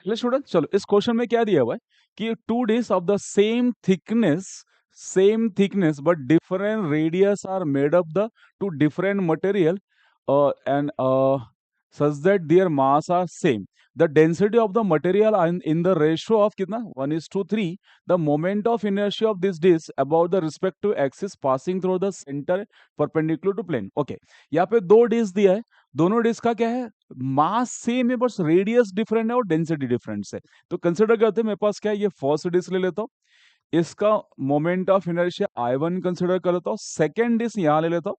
चलिए स्टूडेंट, चलो इस क्वेश्चन में क्या दिया हुआ है कि two dish of the same thickness but different radius are made of the two different material and such that their mass are same. The density of the material in the ratio of कितना 1:3. The moment of inertia of this dish about the respective axis passing through the centre perpendicular to plane. Okay, यहाँ पे दो dish दिया है, दोनों dish का क्या है, मास सेम है बस रेडियस डिफरेंट है और डेंसिटी डिफरेंट है. तो कंसिडर करते हैं, मेरे पास क्या है, ये फर्स्ट डिश ले लेता हूँ, इसका moment of inertia I1 consider कर लेता हूँ. सेकेंड डिश यहाँ ले लेता हूँ,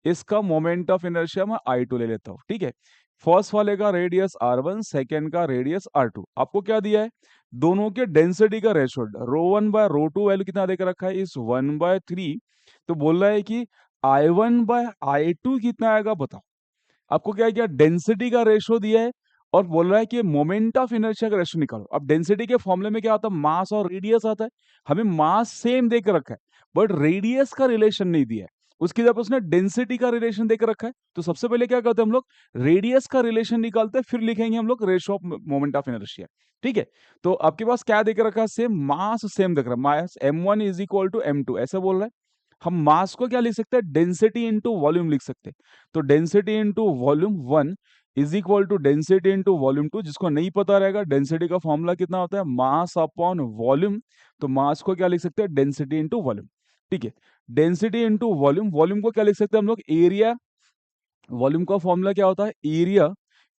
इसका मोमेंट ऑफ इनर्शिया मैं I2 ले लेता हूँ. ठीक है, फर्स्ट वाले का रेडियस R1, सेकेंड का रेडियस R2. आपको क्या दिया है, दोनों के डेंसिटी का रेशियो ρ1/ρ2 वैल्यू कितना देकर रखा है, इस 1/3. तो बोल रहा है कि I1/I2 कितना आएगा बताओ. आपको क्या है, डेंसिटी का रेशियो दिया है और बोल रहा है कि मोमेंट ऑफ इनर्शिया का रेशियो निकालो. अब डेंसिटी के फॉर्मूले में क्या आता है, मास और रेडियस आता है. हमें मास सेम देकर रखा है बट रेडियस का रिलेशन नहीं दिया है, उसकी जगह उसने डेंसिटी का रिलेशन देकर रखा है. तो सबसे पहले क्या करते हैं हम लोग, रेडियस का रिलेशन निकालते हैं, फिर लिखेंगे हम लोग ratio of moment of inertia. ठीक है, तो आपके पास क्या देकर रखा है, सेम मास सेम देख रहा है, मास m1 is equal to m2 ऐसे बोल रहा है. हम मास को क्या लिख सकते हैं, डेंसिटी इंटू वॉल्यूम लिख सकते हैं. तो density into volume 1 is equal to density into volume 2. जिसको नहीं पता रहेगा डेंसिटी का फॉर्मूला कितना होता है, मास अपॉन वॉल्यूम. तो मास को क्या लिख सकते हैं, डेंसिटी इंटू वॉल्यूम. ठीक है, डेंसिटी इंटू वॉल्यूम, वॉल्यूम को क्या लिख सकते हैं हम लोग, एरिया. वॉल्यूम का फॉर्मूला क्या होता है, एरिया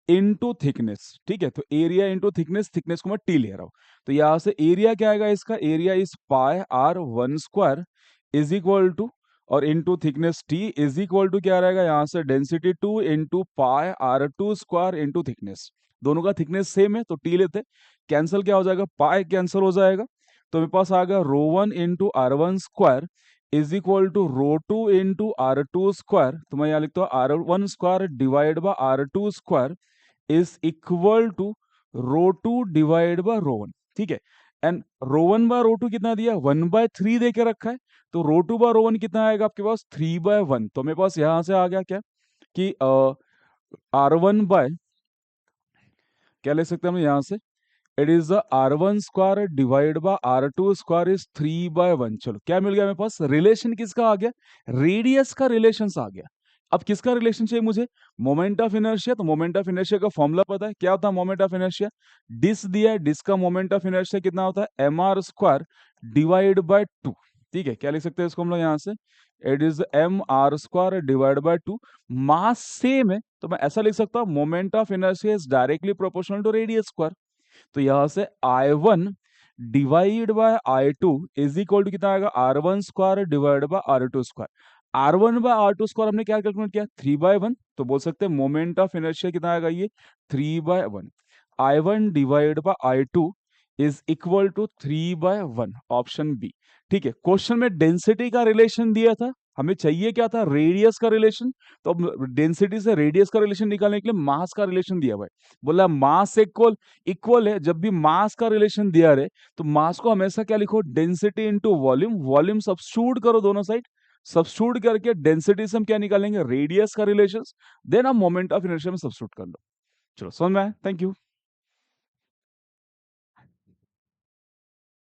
इंटू थिकनेस. ठीक है, तो एरिया इंटू थिकनेस, थिकनेस को मैं टी ले रहा हूं. तो यहां से एरिया क्या आएगा, इसका area is πr1² is equal to, और into thickness T is equal to क्या रहेगा, यहां से density 2 into πr2² into thickness. दोनों का थिकनेस सेम है तो टी लेते, कैंसिल क्या हो जाएगा, पाई कैंसिल हो जाएगा. तो मेरे पास आ गया ρ1 into r1² is equal to ρ2 into r2². तो मैं यहाँ लिखता हूँ r1² divide by r2² is equal to ρ2 divide by ρ1. ठीक है, एंड ρ1/ρ2 कितना दिया, 1/3 दे के रखा है. तो ρ2/ρ1 कितना आएगा आपके पास, 3/1. तो मेरे पास यहां से आ गया क्या कि R1 बाय, क्या ले सकते हैं हम यहां से, it is the R1² divide by R2² is 3/1. चलो क्या मिल गया मेरे पास, रिलेशन किसका आ गया, रेडियस का रिलेशन आ गया. अब किसका रिलेशन चाहिए मुझे, मोमेंट ऑफ इनर्शिया. तो मोमेंट ऑफ इनर्शिया का फॉर्मूला पता है, क्या होता है मोमेंट ऑफ इनर्शिया, डिस दिया है, डिस का मोमेंट ऑफ इनर्शिया कितना होता है, mr² डिवाइड बाय 2. ठीक है, क्या लिख सकते हैं इसको हम लोग यहां से, it is mr² divide by 2. Mass same है तो मैं ऐसा लिख सकता हूं, moment of inertia is directly proportional to radius square. तो यहां से I1 divide by I2 is equal to कितना आएगा, R1² divide by R2². R1 bye R2² हमने क्या कैलकुलेट किया, 3/1. तो बोल सकते हैं मोमेंट ऑफ इनर्शिया कितना आएगा, ये 3/1. I1 divide by I2 is equal to 3/1, option B. ठीक है, क्वेश्चन में डेंसिटी का रिलेशन दिया था, हमें चाहिए क्या था, रेडियस का रिलेशन. तो अब डेंसिटी से रेडियस का रिलेशन निकालने के लिए मास का रिलेशन दिया हुआ है. बोला मास इक्वल इक्वल है, जब भी मास का रिलेशन दिया रहे तो मास को हमेशा क्या लिखो, density into volume. Volume substitute करो दोनों साइड, सब्स्टिट्यूट करके डेंसिटी से हम क्या निकालेंगे, रेडियस का रिलेशन. देन आप मोमेंट ऑफ इनर्शिया में सब्स्टिट्यूट कर लो. चलो समझ में आया, थैंक यू.